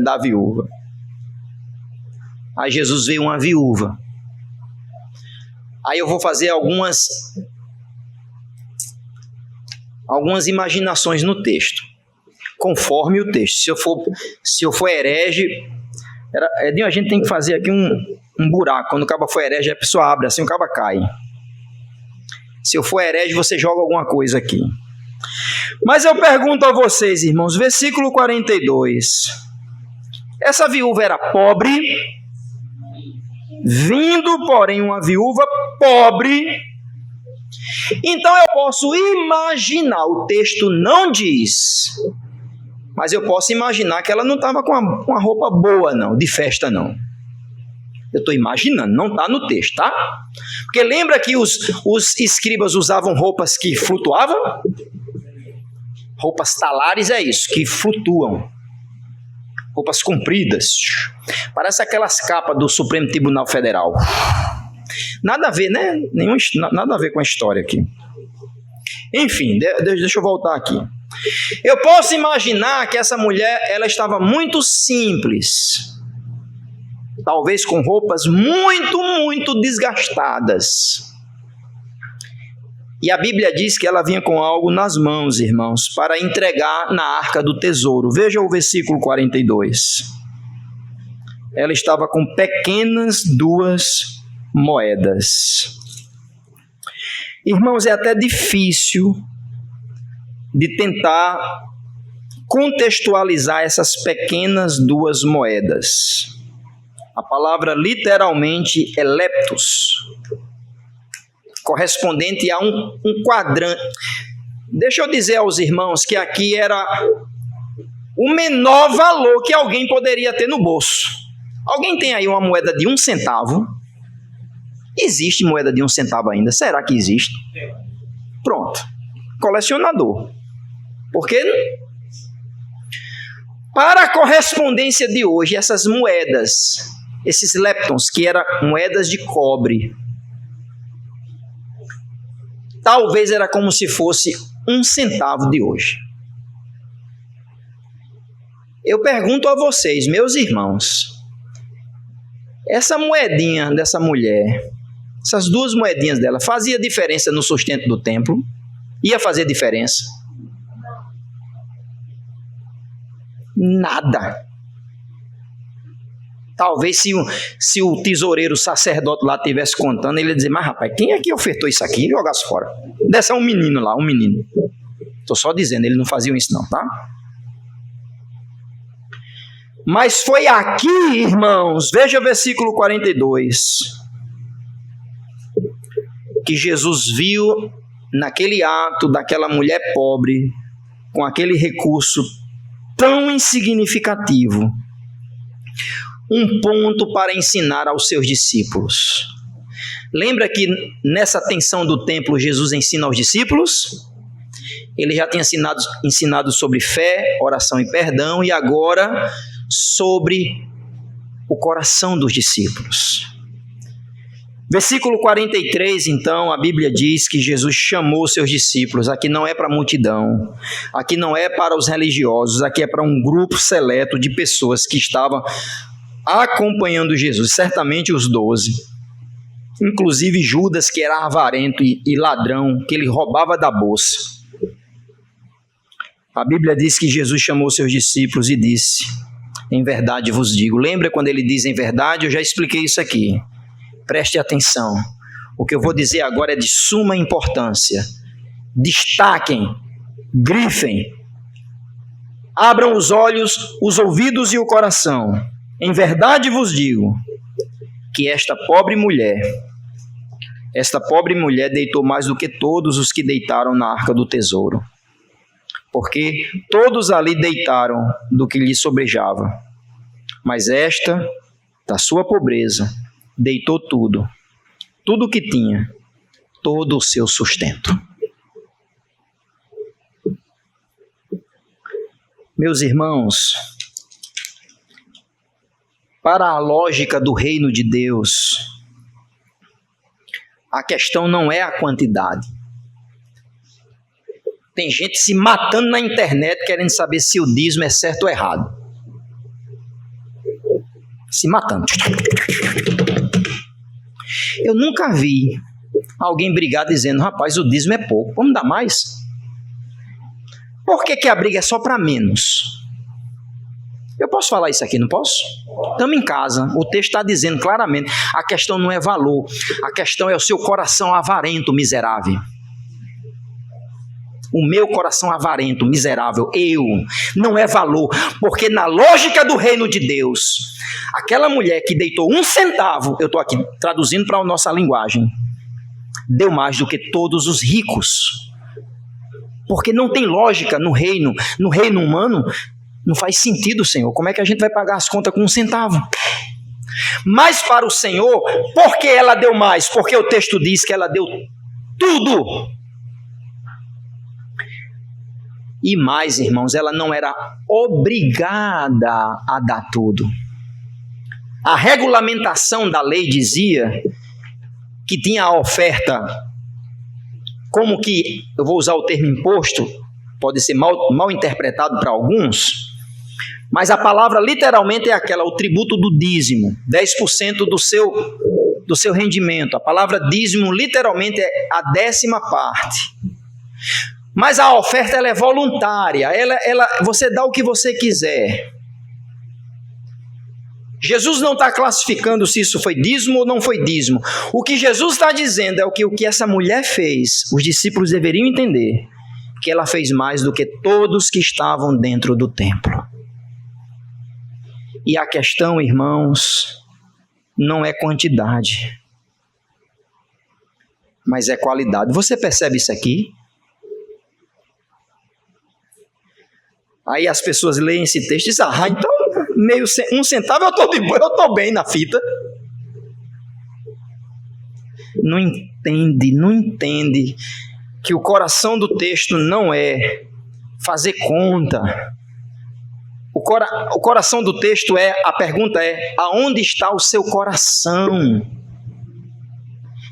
Da viúva. Aí Jesus veio uma viúva. Aí eu vou fazer algumas imaginações no texto, conforme o texto. Se eu for herege, a gente tem que fazer aqui um buraco. Quando o cabo for herege, a pessoa abre assim, o cabo cai. Se eu for herege, você joga alguma coisa aqui. Mas eu pergunto a vocês, irmãos, versículo 42. Essa viúva era pobre, vindo, porém, uma viúva pobre. Então eu posso imaginar, o texto não diz, mas eu posso imaginar que ela não estava com uma roupa boa, não, de festa, não. Eu estou imaginando, não está no texto, tá? Porque lembra que os escribas usavam roupas que flutuavam? Roupas talares é isso, que flutuam. Roupas compridas. Parece aquelas capas do Supremo Tribunal Federal. Nada a ver, né? Nada a ver com a história aqui. Enfim, deixa eu voltar aqui. Eu posso imaginar que essa mulher, ela estava muito simples. Talvez com roupas muito, muito desgastadas. E a Bíblia diz que ela vinha com algo nas mãos, irmãos, para entregar na arca do tesouro. Veja o versículo 42. Ela estava com pequenas 2 moedas. Irmãos, é até difícil de tentar contextualizar essas pequenas 2 moedas. A palavra literalmente é leptos, correspondente a um quadrante. Deixa eu dizer aos irmãos que aqui era o menor valor que alguém poderia ter no bolso. Alguém tem aí uma moeda de 1 centavo? Existe moeda de 1 centavo ainda? Será que existe? Pronto. Colecionador. Porque para a correspondência de hoje, essas moedas, esses leptons, que eram moedas de cobre, talvez era como se fosse 1 centavo de hoje. Eu pergunto a vocês, meus irmãos, essa moedinha dessa mulher, essas 2 moedinhas dela, fazia diferença no sustento do templo? Ia fazer diferença? Nada. Talvez se o tesoureiro, o sacerdote lá estivesse contando, ele ia dizer, mas rapaz, quem é que ofertou isso aqui e jogasse fora? Desse um menino lá, um menino. Estou só dizendo, eles não faziam isso não, tá? Mas foi aqui, irmãos, veja o versículo 42, que Jesus viu naquele ato daquela mulher pobre, com aquele recurso tão insignificativo, um ponto para ensinar aos seus discípulos. Lembra que nessa tensão do templo Jesus ensina aos discípulos? Ele já tinha ensinado sobre fé, oração e perdão, e agora sobre o coração dos discípulos. Versículo 43, então, a Bíblia diz que Jesus chamou seus discípulos. Aqui não é para a multidão, aqui não é para os religiosos, aqui é para um grupo seleto de pessoas que estavam acompanhando Jesus, certamente os 12, inclusive Judas, que era avarento e ladrão, que ele roubava da bolsa. A Bíblia diz que Jesus chamou seus discípulos e disse, em verdade vos digo. Lembra quando ele diz em verdade? Eu já expliquei isso aqui. Preste atenção. O que eu vou dizer agora é de suma importância. Destaquem, grifem, abram os olhos, os ouvidos e o coração. Em verdade vos digo que esta pobre mulher deitou mais do que todos os que deitaram na arca do tesouro. Porque todos ali deitaram do que lhe sobrejava. Mas esta, da sua pobreza, deitou tudo o que tinha, todo o seu sustento. Meus irmãos, para a lógica do reino de Deus, a questão não é a quantidade. Tem gente se matando na internet querendo saber se o dízimo é certo ou errado. Se matando. Eu nunca vi alguém brigar dizendo, rapaz, o dízimo é pouco, vamos dar mais? Por que a briga é só para menos? Eu posso falar isso aqui, não posso? Estamos em casa, o texto está dizendo claramente, a questão não é valor, a questão é o seu coração avarento, miserável. O meu coração avarento, miserável, não é valor, porque na lógica do reino de Deus, aquela mulher que deitou 1 centavo, eu estou aqui traduzindo para a nossa linguagem, deu mais do que todos os ricos, porque não tem lógica no reino humano, não faz sentido, Senhor, como é que a gente vai pagar as contas com 1 centavo? Mas para o Senhor, por que ela deu mais? Porque o texto diz que ela deu tudo. E mais, irmãos, ela não era obrigada a dar tudo. A regulamentação da lei dizia que tinha a oferta, como que, eu vou usar o termo imposto, pode ser mal interpretado para alguns, mas a palavra literalmente é aquela, o tributo do dízimo, 10% do seu rendimento. A palavra dízimo literalmente é a 10ª parte. Mas a oferta ela é voluntária, você dá o que você quiser. Jesus não está classificando se isso foi dízimo ou não foi dízimo. O que Jesus está dizendo é o que essa mulher fez, os discípulos deveriam entender, que ela fez mais do que todos que estavam dentro do templo. E a questão, irmãos, não é quantidade, mas é qualidade. Você percebe isso aqui? Aí as pessoas leem esse texto e dizem, então 1 centavo eu estou bem na fita. Não entende que o coração do texto não é fazer conta. O coração do texto a pergunta é, aonde está o seu coração?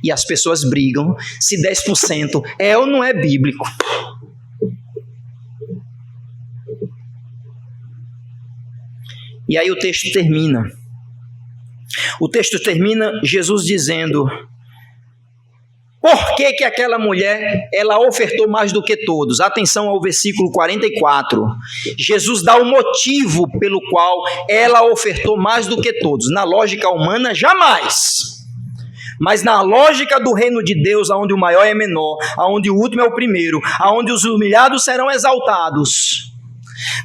E as pessoas brigam se 10% é ou não é bíblico. E aí o texto termina. Por que que aquela mulher, ela ofertou mais do que todos? Atenção ao versículo 44. Jesus dá o motivo pelo qual ela ofertou mais do que todos. Na lógica humana, jamais. Mas na lógica do reino de Deus, onde o maior é menor, onde o último é o primeiro, onde os humilhados serão exaltados,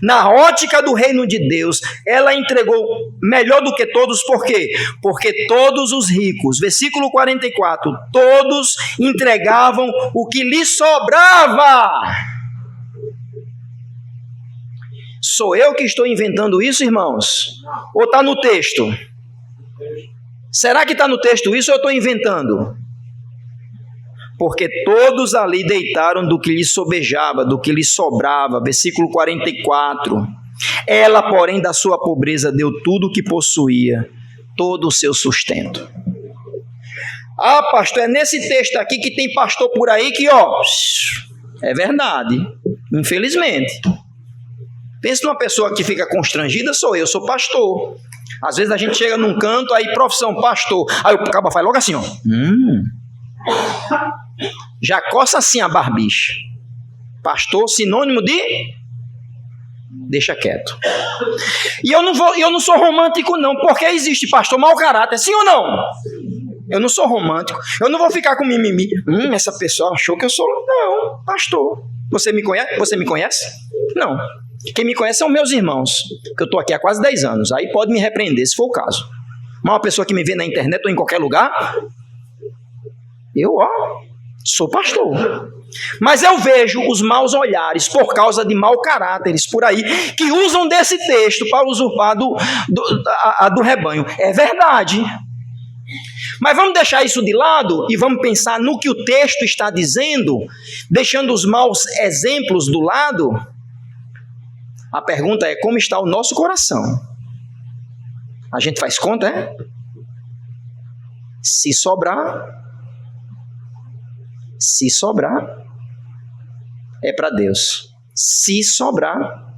na ótica do reino de Deus, ela entregou melhor do que todos. Por quê? Porque todos os ricos, versículo 44, todos entregavam o que lhes sobrava. Sou eu que estou inventando isso, irmãos? Ou está no texto? Será que está no texto isso ou eu estou inventando? Porque todos ali deitaram do que lhes sobejava, do que lhes sobrava. Versículo 44. Ela, porém, da sua pobreza deu tudo o que possuía, todo o seu sustento. Ah, pastor, é nesse texto aqui que tem pastor por aí que, é verdade, infelizmente. Pensa numa pessoa que fica constrangida, eu sou pastor. Às vezes a gente chega num canto, aí profissão, pastor, aí o cabo faz logo assim, já coça assim a barbicha. Pastor, sinônimo de deixa quieto. E eu não sou romântico não, porque existe pastor mau caráter, sim ou não? Eu não sou romântico, eu não vou ficar com mimimi. Essa pessoa achou que eu sou... Não, pastor. Você me conhece? Você me conhece? Não. Quem me conhece são meus irmãos, que eu estou aqui há quase 10 anos. Aí pode me repreender, se for o caso. Mas uma pessoa que me vê na internet ou em qualquer lugar, eu, sou pastor. Mas eu vejo os maus olhares por causa de mau caráteres por aí, que usam desse texto para usurpar do rebanho. É verdade. Mas vamos deixar isso de lado e vamos pensar no que o texto está dizendo, deixando os maus exemplos do lado. A pergunta é: como está o nosso coração? A gente faz conta, é? Se sobrar, é para Deus. Se sobrar,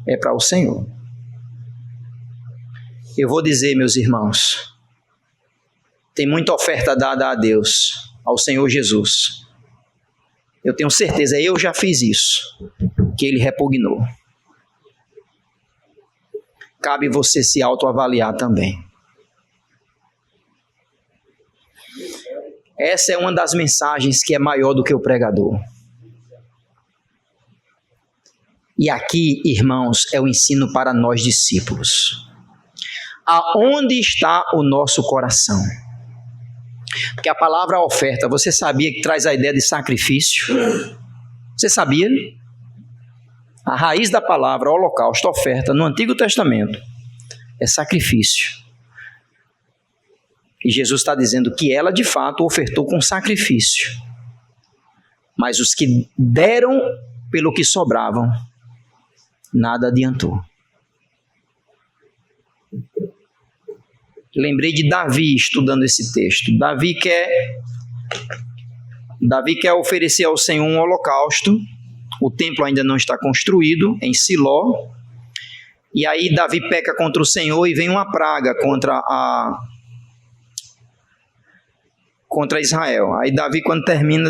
é para o Senhor. Eu vou dizer, meus irmãos, tem muita oferta dada a Deus, ao Senhor Jesus. Eu tenho certeza, eu já fiz isso, que Ele repugnou. Cabe você se autoavaliar também. Essa é uma das mensagens que é maior do que o pregador. E aqui, irmãos, é o ensino para nós discípulos. Aonde está o nosso coração? Porque a palavra oferta, você sabia que traz a ideia de sacrifício? Você sabia? A raiz da palavra holocausto, oferta, no Antigo Testamento, é sacrifício. E Jesus está dizendo que ela, de fato, ofertou com sacrifício. Mas os que deram pelo que sobravam, nada adiantou. Lembrei de Davi estudando esse texto. Davi quer oferecer ao Senhor um holocausto. O templo ainda não está construído em Siló. E aí Davi peca contra o Senhor e vem uma praga contra Israel. Aí Davi, quando termina,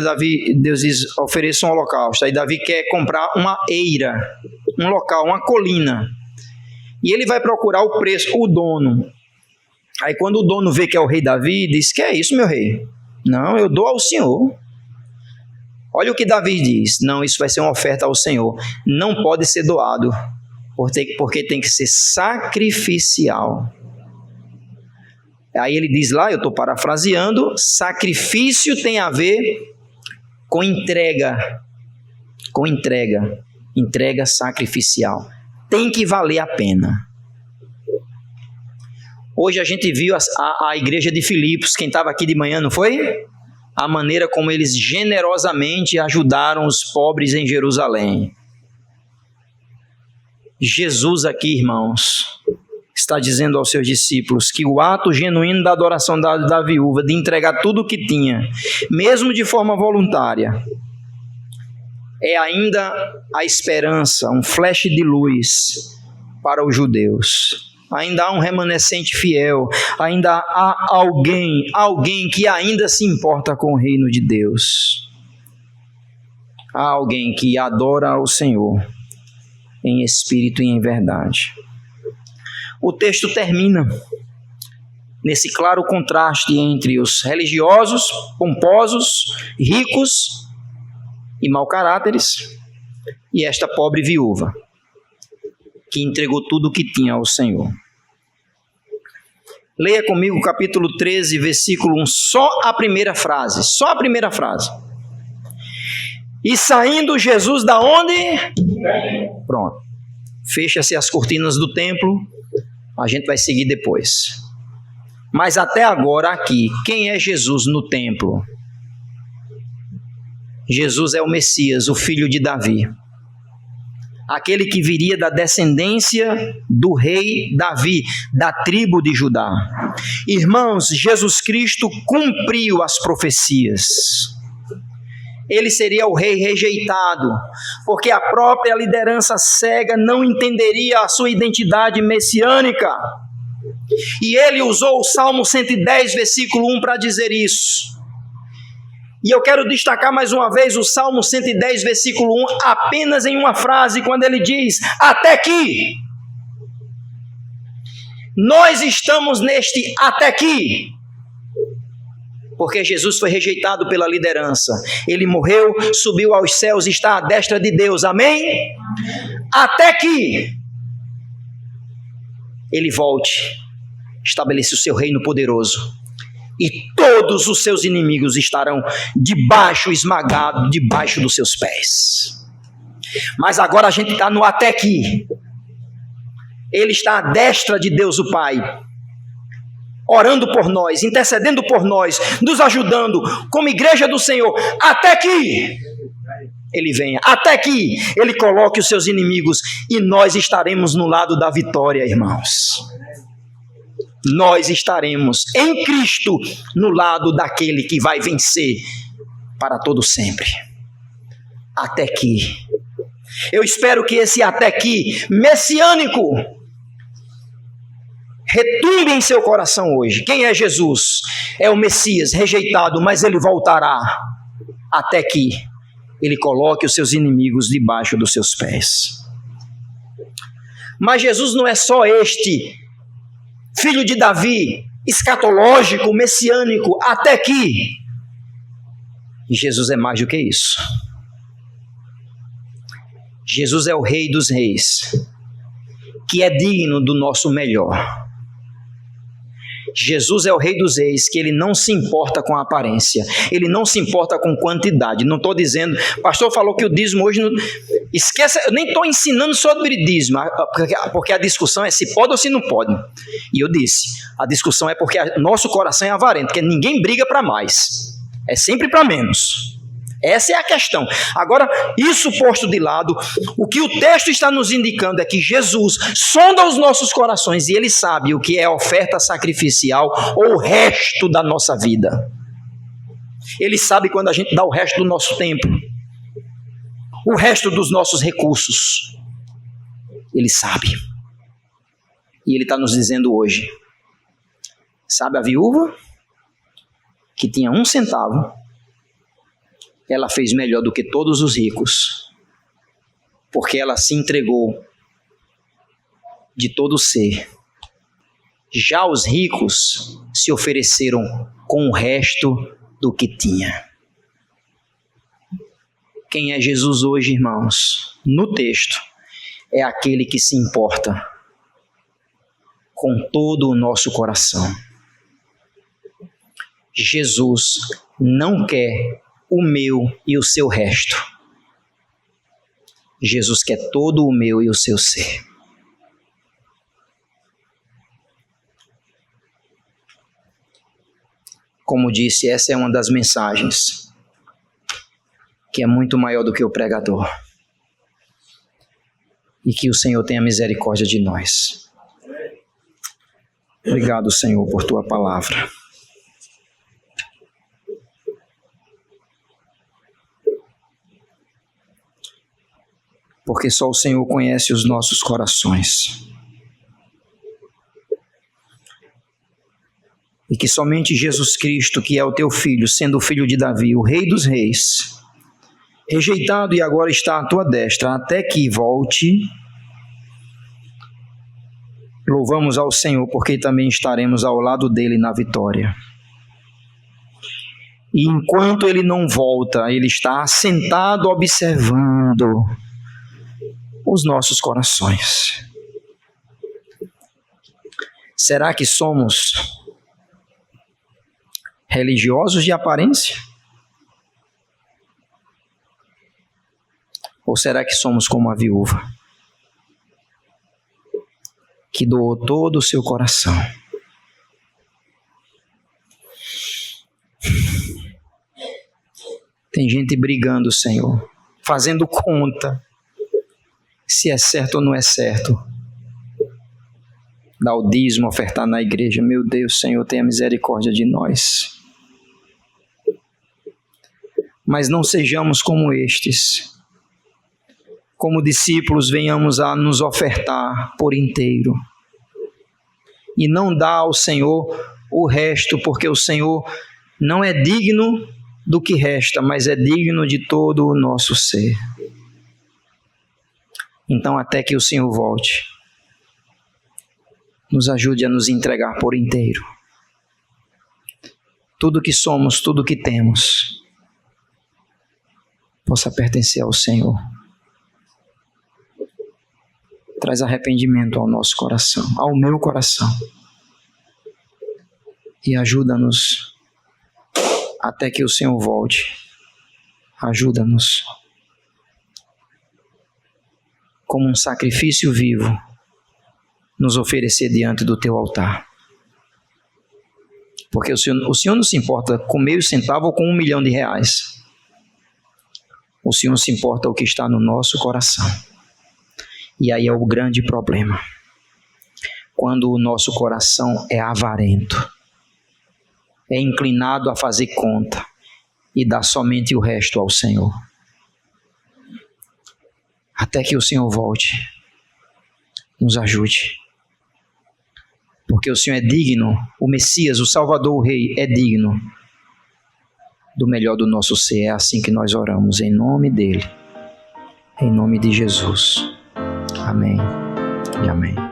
Deus diz: ofereça um holocausto. Aí Davi quer comprar uma eira, um local, uma colina. E ele vai procurar o preço, o dono. Aí quando o dono vê que é o rei Davi, diz: que é isso, meu rei? Não, eu dou ao Senhor. Olha o que Davi diz: não, isso vai ser uma oferta ao Senhor. Não pode ser doado, porque tem que ser sacrificial. Aí ele diz lá, eu estou parafraseando: sacrifício tem a ver com entrega. Com entrega. Entrega sacrificial. Tem que valer a pena. Hoje a gente viu a igreja de Filipos, quem estava aqui de manhã, não foi? A maneira como eles generosamente ajudaram os pobres em Jerusalém. Jesus aqui, irmãos, está dizendo aos seus discípulos que o ato genuíno da adoração da viúva, de entregar tudo o que tinha, mesmo de forma voluntária, é ainda a esperança, um flash de luz para os judeus. ainda há um remanescente fiel, ainda há alguém que ainda se importa com o reino de Deus. Há alguém que adora ao Senhor em espírito e em verdade. O texto termina nesse claro contraste entre os religiosos, pomposos, ricos e mau caráteres, e esta pobre viúva, que entregou tudo o que tinha ao Senhor. Leia comigo o capítulo 13, versículo 1, só a primeira frase. E saindo Jesus da onde? Pronto. Fecha-se as cortinas do templo, a gente vai seguir depois. Mas até agora aqui, quem é Jesus no templo? Jesus é o Messias, o filho de Davi. Aquele que viria da descendência do rei Davi, da tribo de Judá. Irmãos, Jesus Cristo cumpriu as profecias. Ele seria o rei rejeitado, porque a própria liderança cega não entenderia a sua identidade messiânica. E ele usou o Salmo 110, versículo 1 para dizer isso. E eu quero destacar mais uma vez o Salmo 110, versículo 1, apenas em uma frase, quando ele diz, até que. Nós estamos neste até aqui, porque Jesus foi rejeitado pela liderança. Ele morreu, subiu aos céus e está à destra de Deus. Amém? Até que ele volte, estabeleça o seu reino poderoso. E todos os seus inimigos estarão esmagados debaixo dos seus pés. Mas agora a gente está no até que. Ele está à destra de Deus o Pai, orando por nós, intercedendo por nós, nos ajudando como igreja do Senhor, até que ele venha, até que ele coloque os seus inimigos e nós estaremos no lado da vitória, irmãos. Nós estaremos em Cristo no lado daquele que vai vencer para todo sempre. Até que. Eu espero que esse até que messiânico retumbe em seu coração hoje. Quem é Jesus? É o Messias rejeitado, mas ele voltará até que ele coloque os seus inimigos debaixo dos seus pés. Mas Jesus não é só este filho de Davi, escatológico, messiânico, até que. E Jesus é mais do que isso. Jesus é o Rei dos Reis, que é digno do nosso melhor. Jesus é o Rei dos Reis, que ele não se importa com a aparência, ele não se importa com quantidade. Não estou dizendo, o pastor falou que o dízimo hoje não, esquece, eu nem estou ensinando sobre dízimo, porque a discussão é se pode ou se não pode. E eu disse, a discussão é porque nosso coração é avarento, porque ninguém briga para mais, é sempre para menos. Essa é a questão. Agora, isso posto de lado, o que o texto está nos indicando é que Jesus sonda os nossos corações e ele sabe o que é oferta sacrificial ou o resto da nossa vida. Ele sabe quando a gente dá o resto do nosso tempo, o resto dos nossos recursos. Ele sabe. E ele está nos dizendo hoje, sabe a viúva que tinha 1 centavo? Ela fez melhor do que todos os ricos, porque ela se entregou de todo ser. Já os ricos se ofereceram com o resto do que tinha. Quem é Jesus hoje, irmãos? No texto, é aquele que se importa com todo o nosso coração. Jesus não quer o meu e o seu resto. Jesus quer todo o meu e o seu ser. Como disse, essa é uma das mensagens que é muito maior do que o pregador. E que o Senhor tenha misericórdia de nós. Obrigado, Senhor, por tua palavra. Porque só o Senhor conhece os nossos corações. e que somente Jesus Cristo, que é o teu Filho, sendo o filho de Davi, o Rei dos Reis, rejeitado e agora está à tua destra, até que volte. Louvamos ao Senhor, porque também estaremos ao lado dele na vitória. E enquanto ele não volta, ele está sentado observando os nossos corações. Será que somos religiosos de aparência? Ou será que somos como a viúva, que doou todo o seu coração? Tem gente brigando, Senhor, fazendo conta se é certo ou não é certo. Dar o dízimo, ofertar na igreja. Meu Deus, Senhor, tenha misericórdia de nós. Mas não sejamos como estes. Como discípulos, venhamos a nos ofertar por inteiro. E não dar ao Senhor o resto, porque o Senhor não é digno do que resta, mas é digno de todo o nosso ser. Então, até que o Senhor volte, nos ajude a nos entregar por inteiro. Tudo que somos, tudo que temos, possa pertencer ao Senhor. Traz arrependimento ao nosso coração, ao meu coração. E ajuda-nos até que o Senhor volte. Ajuda-nos. Como um sacrifício vivo, nos oferecer diante do teu altar. Porque o Senhor não se importa com meio centavo ou com R$1 milhão. O Senhor se importa com o que está no nosso coração. E aí é o grande problema. Quando o nosso coração é avarento, é inclinado a fazer conta e dar somente o resto ao Senhor. Até que o Senhor volte, nos ajude. Porque o Senhor é digno, o Messias, o Salvador, o Rei, é digno do melhor do nosso ser. É assim que nós oramos, em nome dEle, em nome de Jesus. Amém e amém.